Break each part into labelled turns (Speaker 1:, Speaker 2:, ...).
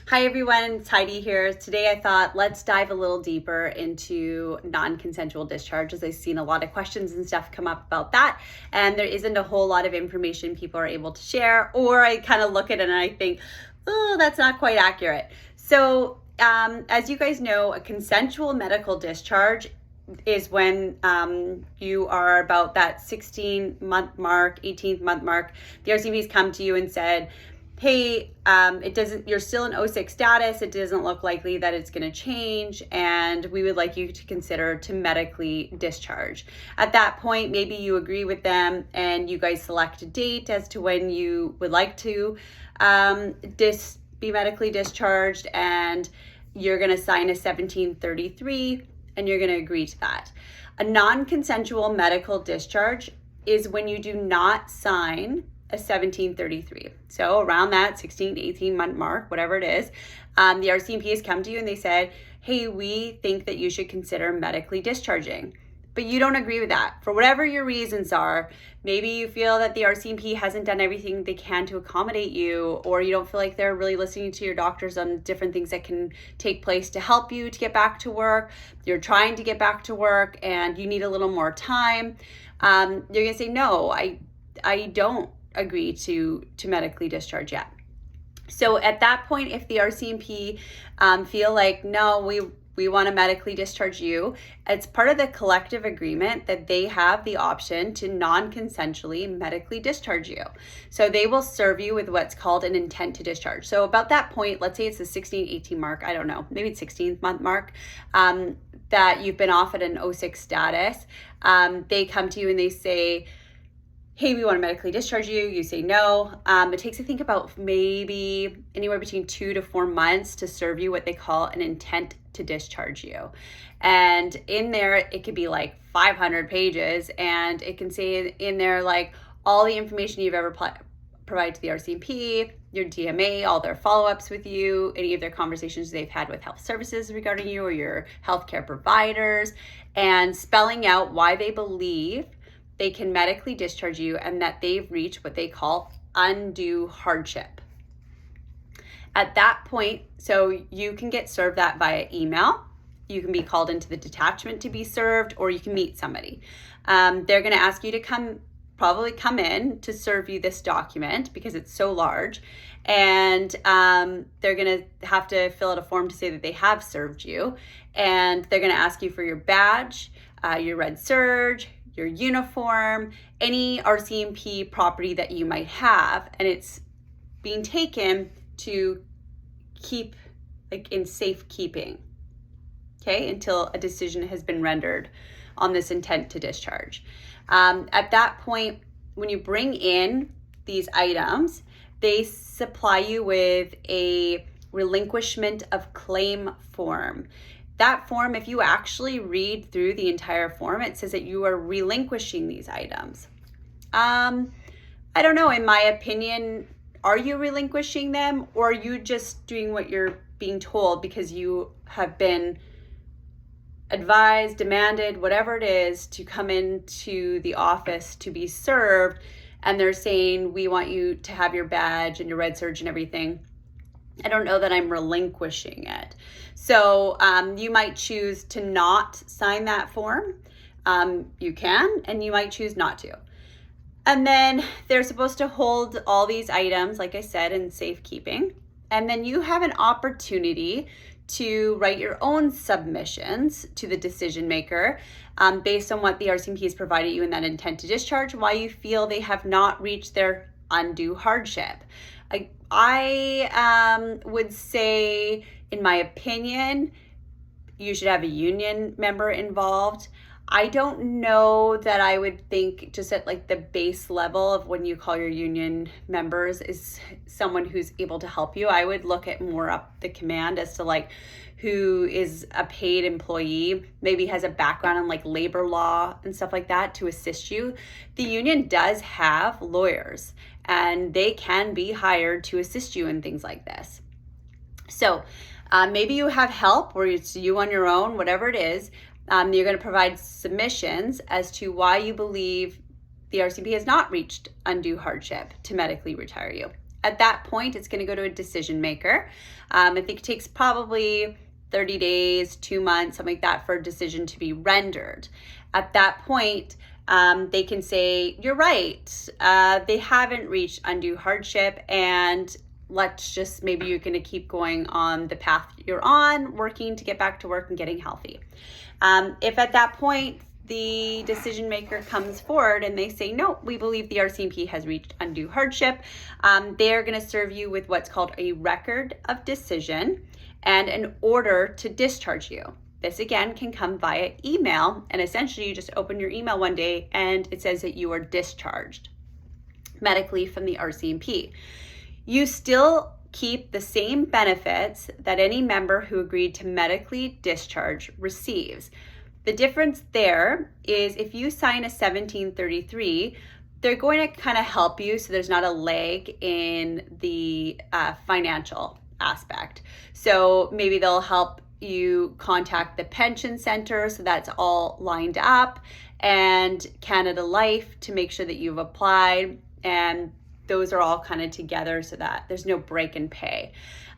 Speaker 1: Hi everyone, it's Heidi here. Today I thought let's dive a little deeper into non-consensual discharges. I've seen a lot of questions and stuff come up about that, and there isn't a whole lot of information people are able to share, or I kind of look at it and I think, oh, that's not quite accurate. So as you guys know, a consensual medical discharge is when you are about that 16-month mark, 18th month mark. The RCMP's come to you and said, hey, you're still in 06 status. It doesn't look likely that it's going to change, and we would like you to consider to medically discharge. At that point, maybe you agree with them and you guys select a date as to when you would like to be medically discharged, and you're going to sign a 1733 and you're going to agree to that. A non-consensual medical discharge is when you do not sign a 1733. So around that 16, 18 month mark, whatever it is, the RCMP has come to you and they said, hey, we think that you should consider medically discharging. But you don't agree with that. For whatever your reasons are, maybe you feel that the RCMP hasn't done everything they can to accommodate you, or you don't feel like they're really listening to your doctors on different things that can take place to help you to get back to work. You're trying to get back to work and you need a little more time. You're gonna say, no, I don't agree to medically discharge yet. So at that point, if the RCMP feel like, no, we want to medically discharge you, it's part of the collective agreement that they have the option to non-consensually medically discharge you. So they will serve you with what's called an intent to discharge. So about that point, let's say it's the 16, 18 mark, I don't know, maybe it's 16th month mark, that you've been off at an 06 status, they come to you and they say, hey, we want to medically discharge you. You say no. It takes, I think, about maybe anywhere between 2 to 4 months to serve you what they call an intent to discharge you. And in there, it could be like 500 pages, and it can say in there like all the information you've ever provided to the RCMP, your DMA, all their follow-ups with you, any of their conversations they've had with health services regarding you or your healthcare providers, and spelling out why they believe they can medically discharge you and that they've reached what they call undue hardship. At that point, so you can get served that via email, you can be called into the detachment to be served, or you can meet somebody. They're gonna ask you to probably come in to serve you this document because it's so large, and they're gonna have to fill out a form to say that they have served you, and they're gonna ask you for your badge, your red surge, your uniform, any RCMP property that you might have, and it's being taken to keep like in safekeeping, okay, until a decision has been rendered on this intent to discharge. At that point, when you bring in these items, they supply you with a relinquishment of claim form. That form, if you actually read through the entire form, it says that you are relinquishing these items. I don't know, in my opinion, are you relinquishing them, or are you just doing what you're being told because you have been advised, demanded, whatever it is, to come into the office to be served, and they're saying, we want you to have your badge and your red surge and everything. I don't know that I'm relinquishing it. So you might choose to not sign that form. You can, and you might choose not to. And then they're supposed to hold all these items, like I said, in safekeeping. And then you have an opportunity to write your own submissions to the decision maker based on what the RCMP has provided you in that intent to discharge, why you feel they have not reached their undue hardship. I would say, in my opinion, you should have a union member involved. I don't know that I would think just at like the base level of when you call your union members is someone who's able to help you. I would look at more up the command as to like who is a paid employee, maybe has a background in like labor law and stuff like that to assist you. The union does have lawyers and they can be hired to assist you in things like this. So maybe you have help or it's you on your own, whatever it is. You're going to provide submissions as to why you believe the RCMP has not reached undue hardship to medically retire you. At that point, it's going to go to a decision maker. I think it takes probably 30 days, 2 months, something like that, for a decision to be rendered. At that point, they can say, you're right, they haven't reached undue hardship, and maybe you're going to keep going on the path you're on, working to get back to work and getting healthy. If at that point the decision maker comes forward and they say, no, we believe the RCMP has reached undue hardship, they're going to serve you with what's called a record of decision and an order to discharge you. This again can come via email, and essentially you just open your email one day and it says that you are discharged medically from the RCMP. You still keep the same benefits that any member who agreed to medically discharge receives. The difference there is if you sign a 1733, they're going to kind of help you so there's not a lag in the financial aspect. So maybe they'll help you contact the pension center so that's all lined up, and Canada Life to make sure that you've applied, and those are all kind of together so that there's no break in pay.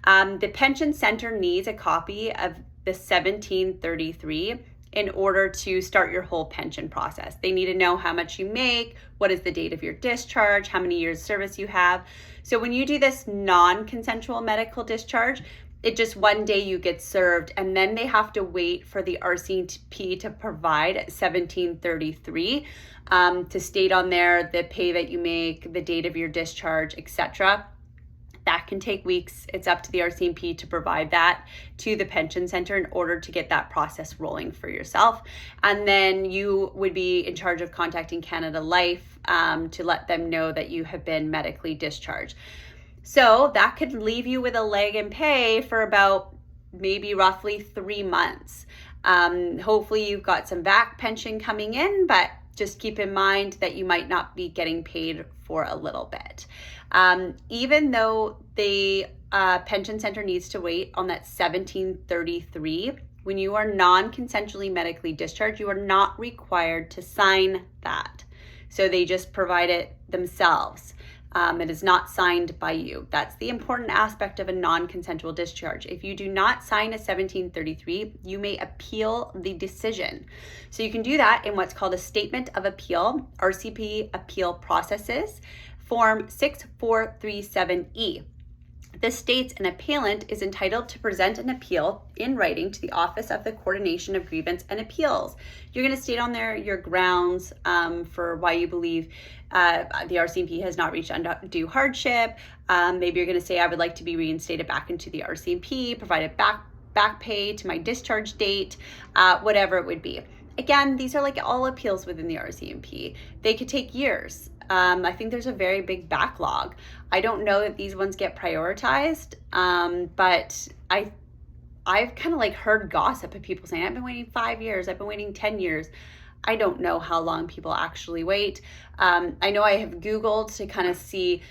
Speaker 1: The pension center needs a copy of the 1733 in order to start your whole pension process. They need to know how much you make, what is the date of your discharge, how many years service you have. So when you do this non-consensual medical discharge, it just one day you get served, and then they have to wait for the RCMP to provide 1733 to state on there the pay that you make, the date of your discharge, etc. That can take weeks. It's up to the RCMP to provide that to the pension center in order to get that process rolling for yourself. And then you would be in charge of contacting Canada Life to let them know that you have been medically discharged. So that could leave you with a lag in pay for about maybe roughly 3 months. Hopefully you've got some back pension coming in, but just keep in mind that you might not be getting paid for a little bit. Even though the pension center needs to wait on that 1733, when you are non-consensually medically discharged, you are not required to sign that. So they just provide it themselves. It is not signed by you. That's the important aspect of a non-consensual discharge. If you do not sign a 1733, you may appeal the decision. So you can do that in what's called a statement of appeal, RCP appeal processes, form 6437E. This states an appellant is entitled to present an appeal in writing to the Office of the Coordination of Grievance and Appeals. You're going to state on there your grounds for why you believe the RCMP has not reached undue hardship. Maybe you're going to say, I would like to be reinstated back into the RCMP, provided back pay to my discharge date, whatever it would be. Again, these are like all appeals within the RCMP. They could take years. I think there's a very big backlog. I don't know that these ones get prioritized, but I've kind of like heard gossip of people saying, I've been waiting 5 years, I've been waiting 10 years. I don't know how long people actually wait. I know I have Googled to kind of see,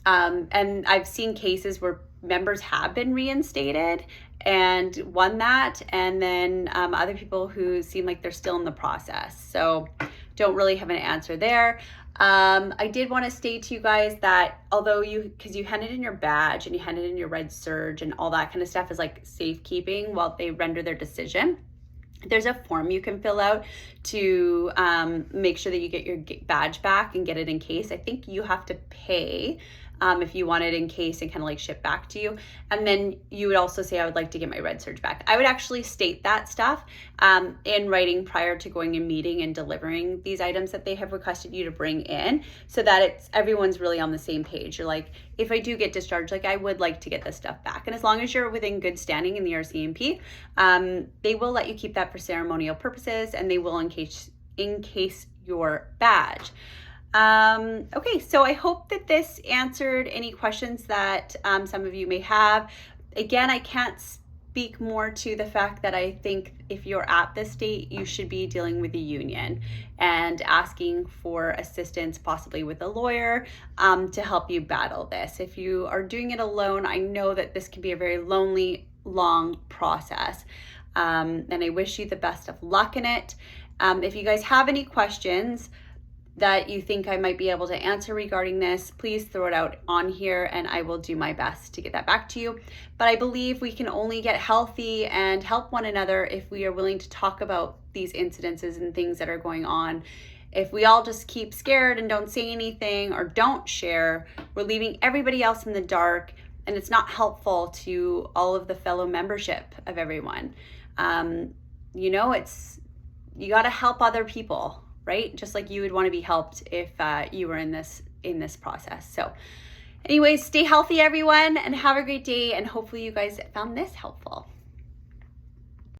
Speaker 1: and I've seen cases where members have been reinstated and won that, and then other people who seem like they're still in the process. So don't really have an answer there. I did want to state to you guys that although because you handed in your badge and you handed in your red surge and all that kind of stuff is like safekeeping while they render their decision, there's a form you can fill out to make sure that you get your badge back and get it in case. I think you have to pay if you want it in case and kind of like ship back to you. And then you would also say, I would like to get my red surge back. I would actually state that stuff in writing prior to going and meeting and delivering these items that they have requested you to bring in, so that everyone's really on the same page. You're like, if I do get discharged, like I would like to get this stuff back. And as long as you're within good standing in the RCMP, they will let you keep that for ceremonial purposes, and they will encase your badge. Okay, so I hope that this answered any questions that some of you may have. Again, I can't speak more to the fact that I think if you're at this state, you should be dealing with a union and asking for assistance, possibly with a lawyer, to help you battle this. If you are doing it alone, I know that this can be a very lonely, long process. And I wish you the best of luck in it. If you guys have any questions, that you think I might be able to answer regarding this, please throw it out on here and I will do my best to get that back to you. But I believe we can only get healthy and help one another if we are willing to talk about these incidences and things that are going on. If we all just keep scared and don't say anything or don't share, we're leaving everybody else in the dark, and it's not helpful to all of the fellow membership of everyone. You got to help other people, right? Just like you would want to be helped if you were in this process. So anyways, stay healthy, everyone, and have a great day. And hopefully you guys found this helpful.